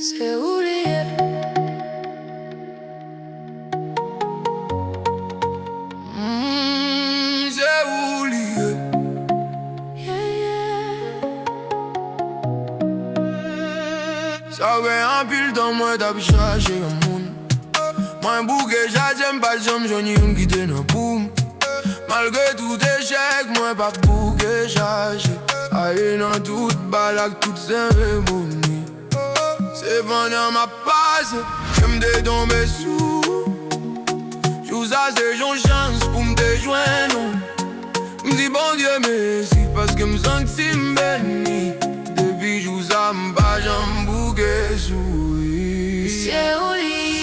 C'est oublié. J'ai oublié. Ça fait un pile dans moi d'ab chercher un monde. Moi bouquet j'aime pas j'aime j'en ai une qui te n'a boum. Malgré tout échec, moi pas bouquet chercher. Aïe dans toute balade, toute cérémonie. C'est pendant ma passe, je me tomber sous. J'use assez j'en chance pour me déjoindre. M'dis bon Dieu merci parce que m'sens que si m'béni. Depuis j'use à m'pas j'en bouquet souris. C'est oublié.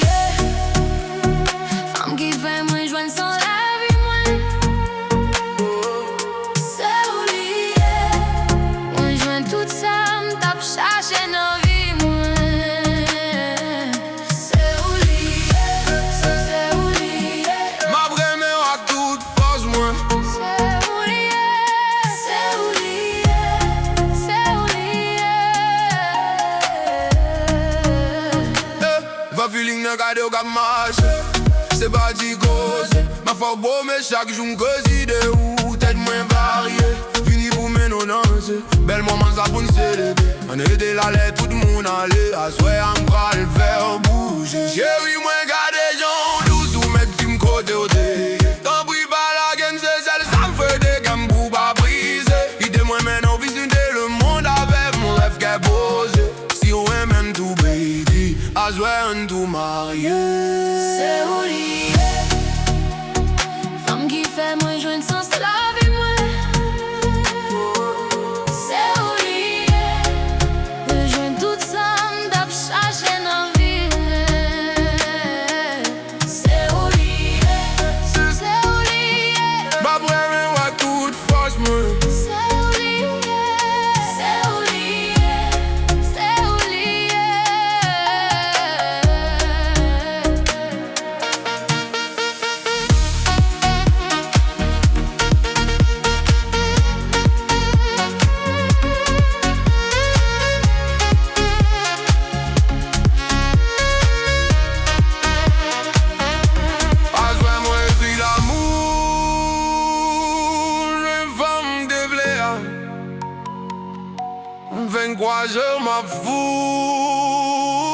Femme qui fait moins joindre sans la vie moins. C'est oublié. Moins joindre tout ça, m'tape chercher nos vies moins. C'est oublié. C'est oublié. Ma vraie mère a toute force moi. C'est oublié. C'est oublié. C'est oublié. Va feeling n'a gardé au cap marche. C'est pas dit cause. Ma foi beau mais chaque jour que idée ou tête moins variée. Fini pour mes non-danses. Belle moment ça pour nous célébrer. On était là tout le monde allait. À soir on va le faire bouger. Chérie moi garder gens douce ou mettre tu me côté au dé. T'en prie pas la game c'est celle ça me fait des gammes pour pas briser. Idée moi maintenant visiter le monde avec mon rêve qu'est posé. Si on aime même tout baby, à soir on tout marié. C'est oublié. Femme qui fait moins joindre sans se laver moins. C'est oublié. De joindre tout ça, m'tape chercher nos vies. C'est oublié. C'est oublié. Ma vraie mère a toute force moi. C'est oublié. C'est oublié. C'est oublié. À soir moi c'est l'amour. Une femme de vléa. 23 heures ma fou.